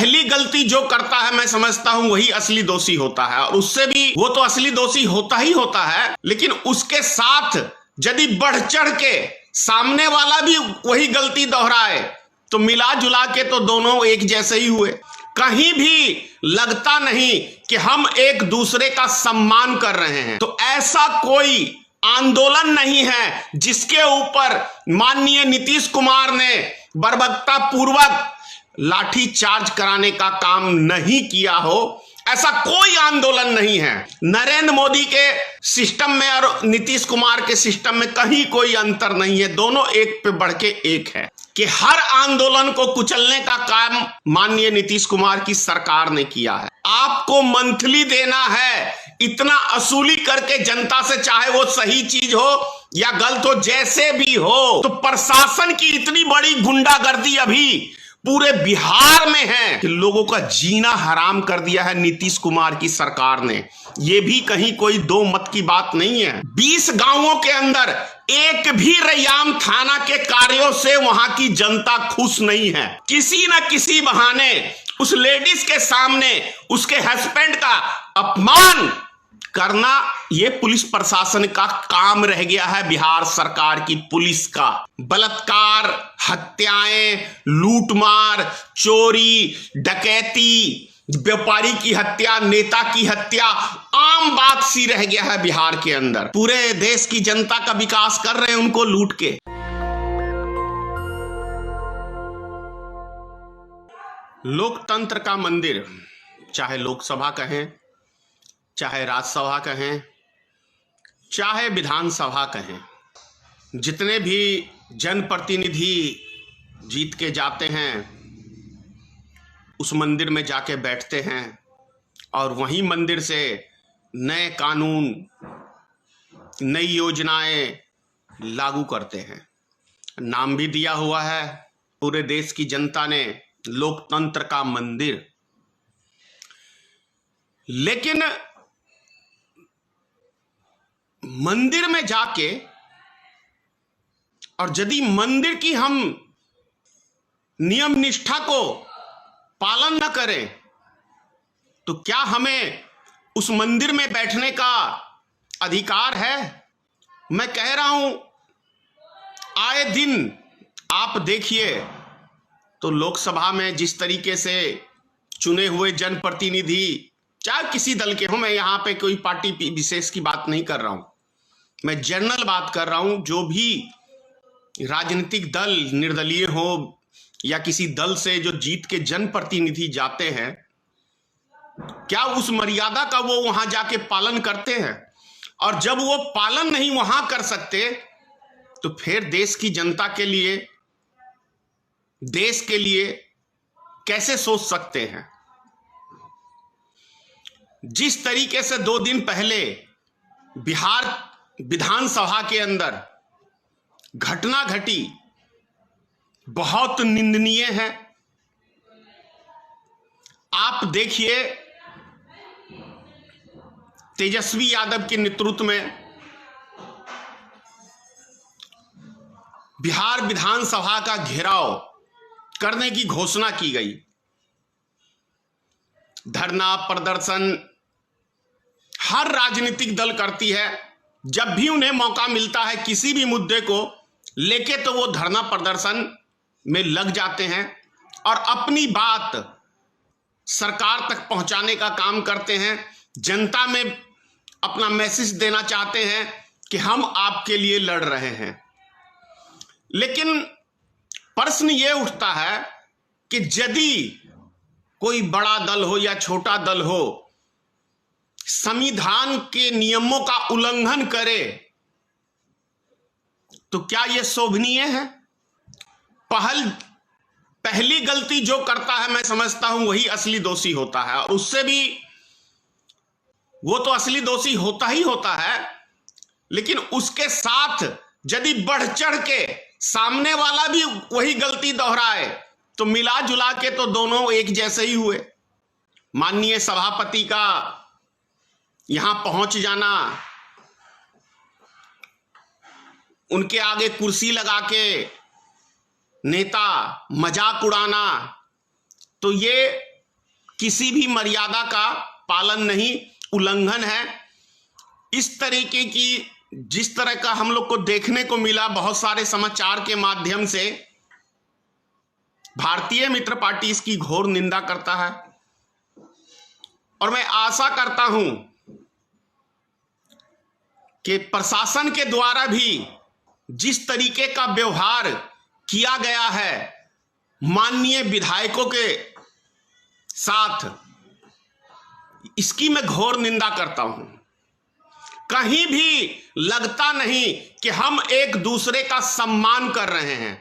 पहली गलती जो करता है मैं समझता हूं वही असली दोषी होता है, और उससे भी वो तो असली दोषी होता ही होता है, लेकिन उसके साथ यदि बढ़ चढ़ के सामने वाला भी वही गलती दोहराए तो मिला जुला के तो दोनों एक जैसे ही हुए। कहीं भी लगता नहीं कि हम एक दूसरे का सम्मान कर रहे हैं। तो ऐसा कोई आंदोलन नहीं है जिसके ऊपर माननीय नीतीश कुमार ने बर्बरता पूर्वक लाठी चार्ज कराने का काम नहीं किया हो। ऐसा कोई आंदोलन नहीं है। नरेंद्र मोदी के सिस्टम में और नीतीश कुमार के सिस्टम में कहीं कोई अंतर नहीं है। दोनों एक पे बढ़ के एक है कि हर आंदोलन को कुचलने का काम माननीय नीतीश कुमार की सरकार ने किया है। आपको मंथली देना है, इतना असूली करके जनता से, चाहे वो सही चीज हो या गलत हो, जैसे भी हो। तो प्रशासन की इतनी बड़ी गुंडागर्दी अभी पूरे बिहार में है कि लोगों का जीना हराम कर दिया है नीतीश कुमार की सरकार ने। ये भी कहीं कोई दो मत की बात नहीं है। 20 गांवों के अंदर एक भी रैयाम थाना के कार्यों से वहां की जनता खुश नहीं है। किसी न किसी बहाने उस लेडीज के सामने उसके हस्बैंड का अपमान करना ये पुलिस प्रशासन का काम रह गया है। बिहार सरकार की पुलिस का बलात्कार, हत्याएं, लूटमार, चोरी, डकैती, व्यापारी की हत्या, नेता की हत्या आम बात सी रह गया है बिहार के अंदर। पूरे देश की जनता का विकास कर रहे हैं उनको लूट के। लोकतंत्र का मंदिर, चाहे लोकसभा कहें, चाहे राज्यसभा कहें, चाहे विधानसभा कहें, जितने भी जनप्रतिनिधि जीत के जाते हैं उस मंदिर में जाके बैठते हैं और वहीं मंदिर से नए कानून, नई योजनाएं लागू करते हैं। नाम भी दिया हुआ है पूरे देश की जनता ने, लोकतंत्र का मंदिर। लेकिन मंदिर में जाके और यदि मंदिर की हम नियम निष्ठा को पालन न करें तो क्या हमें उस मंदिर में बैठने का अधिकार है? मैं कह रहा हूं, आए दिन आप देखिए तो लोकसभा में जिस तरीके से चुने हुए जनप्रतिनिधि, चाहे किसी दल के हो, मैं यहां पे कोई पार्टी विशेष की बात नहीं कर रहा हूं, मैं जनरल बात कर रहा हूं, जो भी राजनीतिक दल निर्दलीय हो या किसी दल से जो जीत के जनप्रतिनिधि जाते हैं, क्या उस मर्यादा का वो वहां जाके पालन करते हैं? और जब वो पालन नहीं वहां कर सकते तो फिर देश की जनता के लिए, देश के लिए कैसे सोच सकते हैं? जिस तरीके से 2 दिन पहले बिहार विधानसभा के अंदर घटना घटी, बहुत निंदनीय है। आप देखिए तेजस्वी यादव के नेतृत्व में बिहार विधानसभा का घेराव करने की घोषणा की गई। धरना प्रदर्शन हर राजनीतिक दल करती है, जब भी उन्हें मौका मिलता है किसी भी मुद्दे को लेके तो वो धरना प्रदर्शन में लग जाते हैं और अपनी बात सरकार तक पहुंचाने का काम करते हैं। जनता में अपना मैसेज देना चाहते हैं कि हम आपके लिए लड़ रहे हैं। लेकिन प्रश्न ये उठता है कि यदि कोई बड़ा दल हो या छोटा दल हो, संविधान के नियमों का उल्लंघन करे तो क्या यह शोभनीय है? पहली गलती जो करता है मैं समझता हूं वही असली दोषी होता है, और उससे भी वो तो असली दोषी होता ही होता है, लेकिन उसके साथ यदि बढ़ चढ़ के सामने वाला भी वही गलती दोहराए तो मिला जुला के तो दोनों एक जैसे ही हुए। माननीय सभापति का यहां पहुंच जाना, उनके आगे कुर्सी लगा के नेता मजाक उड़ाना, तो ये किसी भी मर्यादा का पालन नहीं, उल्लंघन है। इस तरीके की जिस तरह का हम लोग को देखने को मिला बहुत सारे समाचार के माध्यम से, भारतीय मित्र पार्टी इसकी घोर निंदा करता है। और मैं आशा करता हूं कि प्रशासन के द्वारा भी जिस तरीके का व्यवहार किया गया है माननीय विधायकों के साथ, इसकी मैं घोर निंदा करता हूं। कहीं भी लगता नहीं कि हम एक दूसरे का सम्मान कर रहे हैं।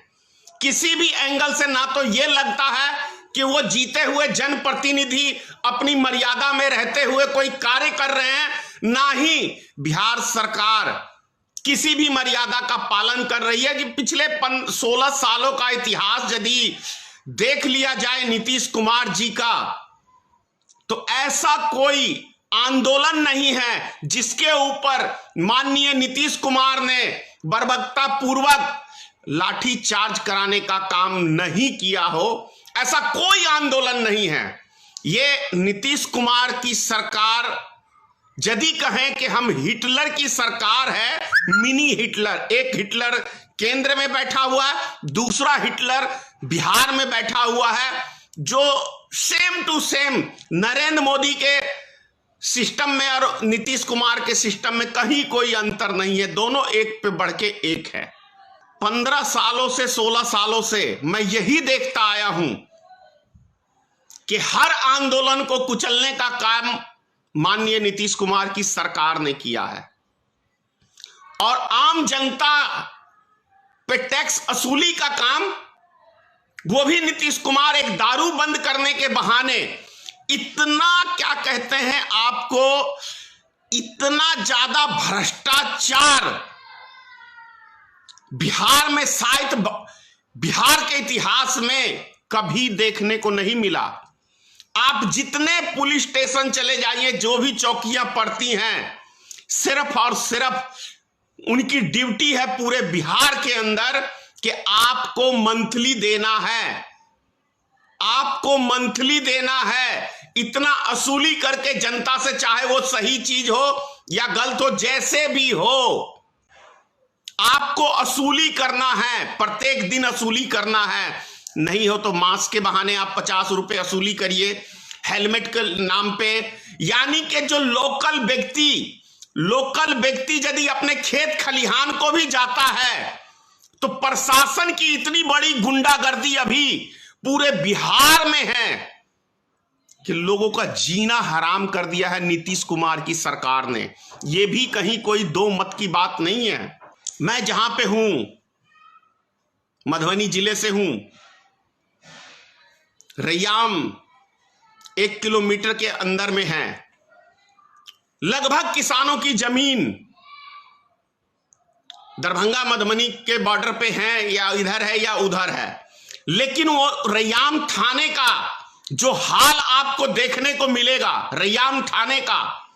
किसी भी एंगल से ना तो यह लगता है कि वो जीते हुए जनप्रतिनिधि अपनी मर्यादा में रहते हुए कोई कार्य कर रहे हैं, ना ही बिहार सरकार किसी भी मर्यादा का पालन कर रही है। कि पिछले 16 सालों का इतिहास यदि देख लिया जाए नीतीश कुमार जी का, तो ऐसा कोई आंदोलन नहीं है जिसके ऊपर माननीय नीतीश कुमार ने बर्बरता पूर्वक लाठी चार्ज कराने का काम नहीं किया हो। ऐसा कोई आंदोलन नहीं है। ये नीतीश कुमार की सरकार, यदि कहें कि हम हिटलर की सरकार है, मिनी हिटलर, एक हिटलर केंद्र में बैठा हुआ है, दूसरा हिटलर बिहार में बैठा हुआ है, जो same to same Narendra Modi के सिस्टम में और नीतीश कुमार के सिस्टम में कहीं कोई अंतर नहीं है। दोनों एक पे बढ़ के एक है। 15 सालों से 16 सालों से मैं यही देखता आया हूं कि हर आंदोलन को कुचलने का काम माननीय नीतीश कुमार की सरकार ने किया है। और आम जनता पे टैक्स असूली का काम, वो भी नीतीश कुमार एक दारू बंद करने के बहाने इतना, क्या कहते हैं आपको, इतना ज्यादा भ्रष्टाचार बिहार में शायद बिहार के इतिहास में कभी देखने को नहीं मिला। आप जितने पुलिस स्टेशन चले जाइए, जो भी चौकियां पड़ती हैं, सिर्फ और सिर्फ उनकी ड्यूटी है पूरे बिहार के अंदर कि आपको मंथली देना है, आपको मंथली देना है। इतना असूली करके जनता से, चाहे वो सही चीज हो या गलत हो, जैसे भी हो, आपको असूली करना है, प्रत्येक दिन असूली करना है। नहीं हो तो मास्क के बहाने आप 50 रुपए असूली करिए, हेलमेट के नाम पे। यानी कि जो लोकल व्यक्ति यदि अपने खेत खलिहान को भी जाता है, तो प्रशासन की इतनी बड़ी गुंडागर्दी अभी पूरे बिहार में है कि लोगों का जीना हराम कर दिया है नीतीश कुमार की सरकार ने। यह भी कहीं कोई दो मत की बात नहीं है। मैं जहां पे हूं, मधुबनी जिले से हूं, रैयाम 1 किलोमीटर के अंदर में है। लगभग किसानों की जमीन दरभंगा मधुबनी के बॉर्डर पे है, या इधर है या उधर है। लेकिन वो रैयाम थाने का जो हाल आपको देखने को मिलेगा, रैयाम थाने का,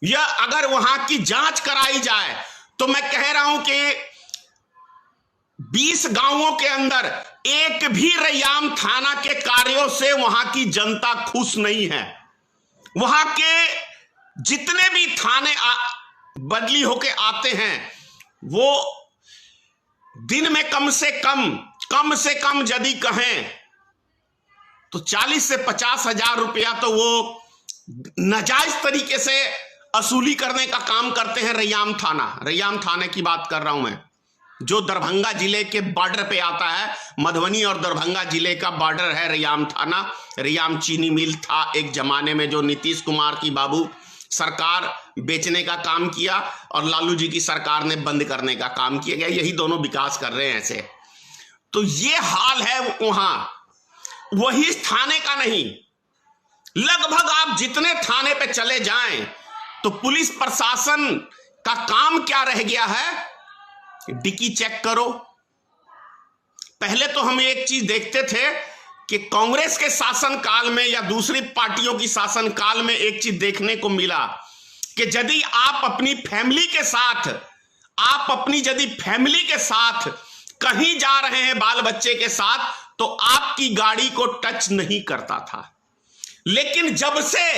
यह अगर वहां की जांच कराई जाए तो मैं कह रहा हूं कि 20 गांवों के अंदर एक भी रैयाम थाना के कार्यों से वहां की जनता खुश नहीं है। वहां के जितने भी थाने बदली होके आते हैं, वो दिन में कम से कम यदि कहें तो 40 से 50 हजार रुपया तो वो नाजायज तरीके से असूली करने का काम करते हैं। रैयाम थाने की बात कर रहा हूं मैं, जो दरभंगा जिले के बॉर्डर पे आता है। मधुबनी और दरभंगा जिले का बॉर्डर है रैयाम थाना। रैयाम चीनी मिल था एक जमाने में, जो नीतीश कुमार की बाबू सरकार बेचने का काम किया और लालू जी की सरकार ने बंद करने का काम किया गया। यही दोनों विकास कर रहे हैं ऐसे। तो ये हाल है वहां, वही थाने का नहीं, लगभग आप जितने थाने पे चले जाएं तो पुलिस प्रशासन का काम क्या रह गया है, डिक्की चेक करो। पहले तो हम एक चीज देखते थे कि कांग्रेस के शासन काल में या दूसरी पार्टियों की शासन काल में एक चीज देखने को मिला कि यदि आप अपनी फैमिली के साथ कहीं जा रहे हैं बाल बच्चे के साथ, तो आपकी गाड़ी को टच नहीं करता था। लेकिन जब से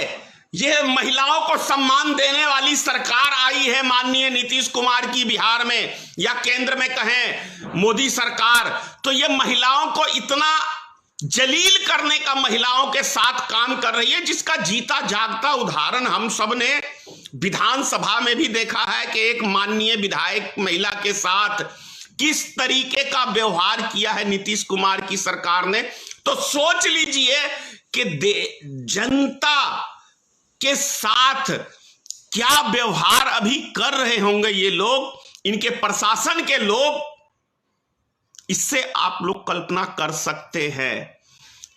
यह महिलाओं को सम्मान देने वाली सरकार आई है माननीय नीतीश कुमार की बिहार में, या केंद्र में कहें मोदी सरकार, तो यह महिलाओं को इतना जलील करने का महिलाओं के साथ काम कर रही है, जिसका जीता जागता उदाहरण हम सब ने विधानसभा में भी देखा है कि एक माननीय विधायक महिला के साथ किस तरीके का व्यवहार किया है नीतीश कुमार की सरकार ने। तो सोच लीजिए कि जनता के साथ क्या व्यवहार अभी कर रहे होंगे ये लोग, इनके प्रशासन के लोग। इससे आप लोग कल्पना कर सकते हैं,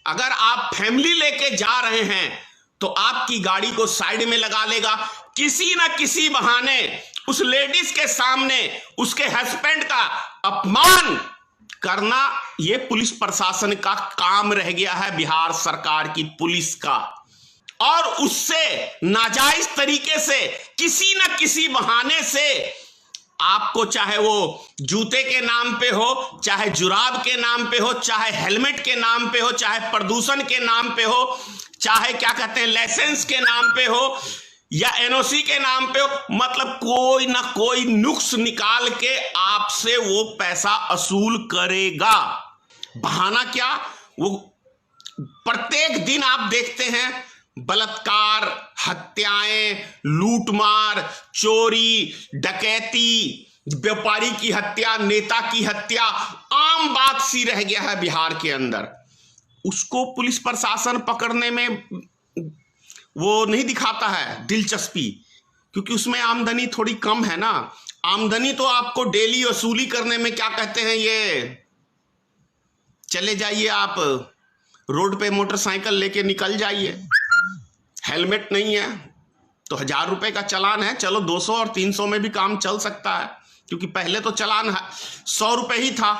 अगर आप फैमिली लेके जा रहे हैं तो आपकी गाड़ी को साइड में लगा लेगा, किसी ना किसी बहाने उस लेडीज के सामने उसके हस्बैंड का अपमान करना यह पुलिस प्रशासन का काम रह गया है, बिहार सरकार की पुलिस का। और उससे नाजायज तरीके से किसी ना किसी बहाने से आपको, चाहे वो जूते के नाम पे हो, चाहे जुराब के नाम पे हो, चाहे हेलमेट के नाम पे हो, चाहे प्रदूषण के नाम पे हो, चाहे क्या कहते हैं लाइसेंस के नाम पे हो, या एनओसी के नाम पे हो, मतलब कोई ना कोई नुक्स निकाल के आपसे वो पैसा वसूल करेगा। बहाना क्या, वो प्रत्येक दिन आप देखते हैं बलात्कार, हत्याएं, लूटमार, चोरी, डकैती, व्यापारी की हत्या, नेता की हत्या आम बात सी रह गया है बिहार के अंदर। उसको पुलिस प्रशासन पकड़ने में वो नहीं दिखाता है दिलचस्पी, क्योंकि उसमें आमदनी थोड़ी कम है ना। आमदनी तो आपको डेली वसूली करने में क्या कहते हैं, ये चले जाइए आप रोड पे मोटरसाइकिल लेके निकल जाइए, हेलमेट नहीं है तो 1000 रुपए का चालान है, चलो 200 और 300 में भी काम चल सकता है, क्योंकि पहले तो चालान 100 रुपए ही था।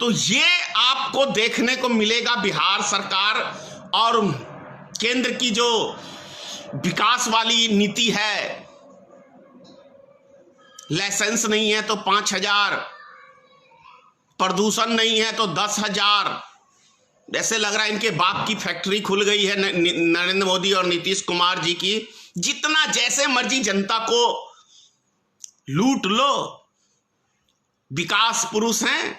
तो ये आपको देखने को मिलेगा बिहार सरकार और केंद्र की जो विकास वाली नीति है। लाइसेंस नहीं है तो 5000, प्रदूषण नहीं है तो 10,000। ऐसे लग रहा है इनके बाप की फैक्ट्री खुल गई है नरेंद्र मोदी और नीतीश कुमार जी की। जितना जैसे मर्जी जनता को लूट लो, विकास पुरुष हैं,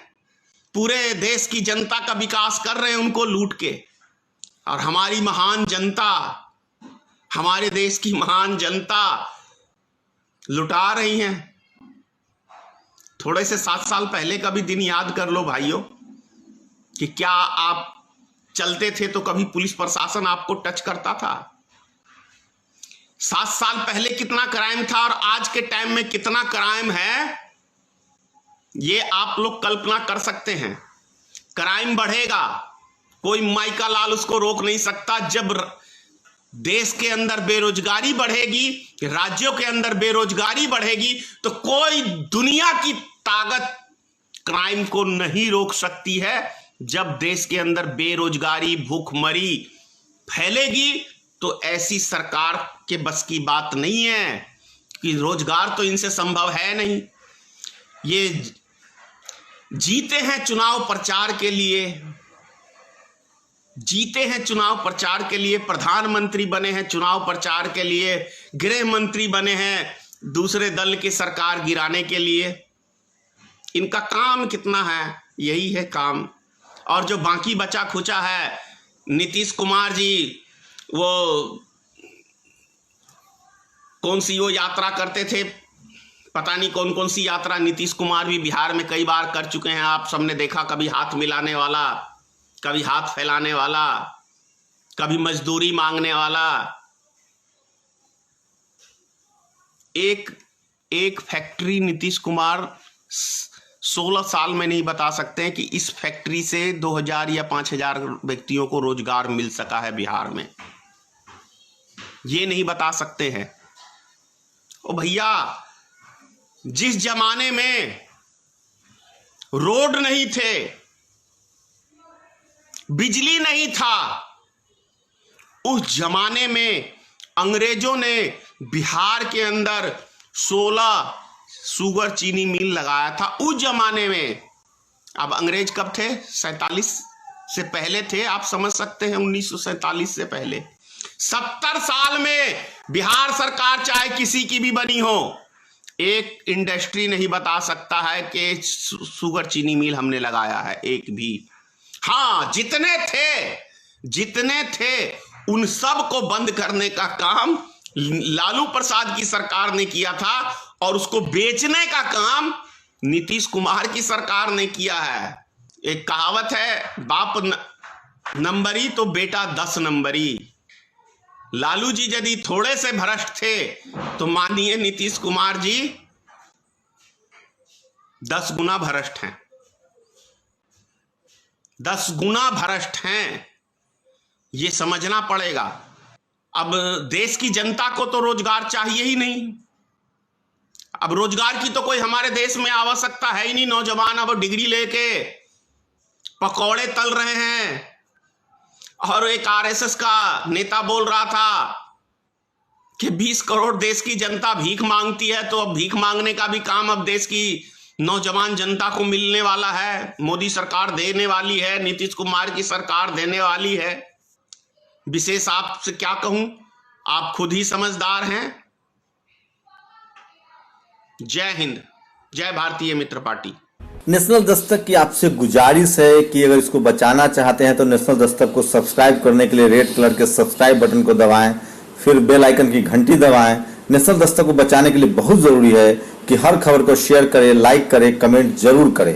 पूरे देश की जनता का विकास कर रहे हैं उनको लूट के। और हमारी महान जनता, हमारे देश की महान जनता लुटा रही हैं। थोड़े से 7 साल पहले का भी दिन याद कर लो भाइयों, कि क्या आप चलते थे तो कभी पुलिस प्रशासन आपको टच करता था। 7 साल पहले कितना क्राइम था और आज के टाइम में कितना क्राइम है, ये आप लोग कल्पना कर सकते हैं। क्राइम बढ़ेगा, कोई माइका लाल उसको रोक नहीं सकता। जब देश के अंदर बेरोजगारी बढ़ेगी, राज्यों के अंदर बेरोजगारी बढ़ेगी, तो कोई दुनिया की ताकत क्राइम को नहीं रोक सकती है। जब देश के अंदर बेरोजगारी, भूखमरी फैलेगी तो ऐसी सरकार के बस की बात नहीं है, कि रोजगार तो इनसे संभव है नहीं। ये जीते हैं चुनाव प्रचार के लिए, जीते हैं चुनाव प्रचार के लिए, प्रधानमंत्री बने हैं चुनाव प्रचार के लिए, गृह मंत्री बने हैं दूसरे दल की सरकार गिराने के लिए। इनका काम कितना है, यही है काम। और जो बाकी बचा खुचा है, नीतीश कुमार जी वो कौन सी वो यात्रा करते थे, पता नहीं कौन कौन सी यात्रा नीतीश कुमार भी बिहार में कई बार कर चुके हैं। आप सबने देखा, कभी हाथ मिलाने वाला, कभी हाथ फैलाने वाला, कभी मजदूरी मांगने वाला। एक फैक्ट्री नीतीश कुमार 16 साल में नहीं बता सकते हैं कि इस फैक्ट्री से 2000 या 5000 व्यक्तियों को रोजगार मिल सका है बिहार में, ये नहीं बता सकते हैं। ओ भैया, जिस जमाने में रोड नहीं थे, बिजली नहीं था, उस जमाने में अंग्रेजों ने बिहार के अंदर 16 शुगर चीनी मिल लगाया था उस जमाने में। अब अंग्रेज कब थे? 47 से पहले थे, आप समझ सकते हैं 1947 से पहले। 70 साल में बिहार सरकार चाहे किसी की भी बनी हो, एक इंडस्ट्री नहीं बता सकता है कि शुगर चीनी मिल हमने लगाया है, एक भी। हाँ, जितने थे उन सब को बंद करने का काम लालू प्रसाद की सरकार ने किया था, और उसको बेचने का काम नीतीश कुमार की सरकार ने किया है। एक कहावत है, बाप नंबरी तो बेटा 10 नंबरी। लालू जी यदि थोड़े से भ्रष्ट थे तो मानिए नीतीश कुमार जी 10 गुना भ्रष्ट हैं, 10 गुना भ्रष्ट हैं। ये समझना पड़ेगा। अब देश की जनता को तो रोजगार चाहिए ही नहीं। अब रोजगार की तो कोई हमारे देश में आवश्यकता है ही नहीं। नौजवान अब डिग्री लेके पकौड़े तल रहे हैं। और एक आरएसएस का नेता बोल रहा था कि 20 करोड़ देश की जनता भीख मांगती है, तो अब भीख मांगने का भी काम अब देश की नौजवान जनता को मिलने वाला है। मोदी सरकार देने वाली है, नीतीश कुमार की सरकार देने वाली है। विशेष आपसे क्या कहूं, आप खुद ही समझदार हैं। जय हिंद, जय भारतीय मित्र पार्टी। नेशनल दस्तक की आपसे गुजारिश है कि अगर इसको बचाना चाहते हैं तो नेशनल दस्तक को सब्सक्राइब करने के लिए रेड कलर के सब्सक्राइब बटन को दबाएं, फिर बेल आइकन की घंटी दबाएं। नेशनल दस्तक को बचाने के लिए बहुत जरूरी है कि हर खबर को शेयर करें, लाइक करें, कमेंट जरूर करें।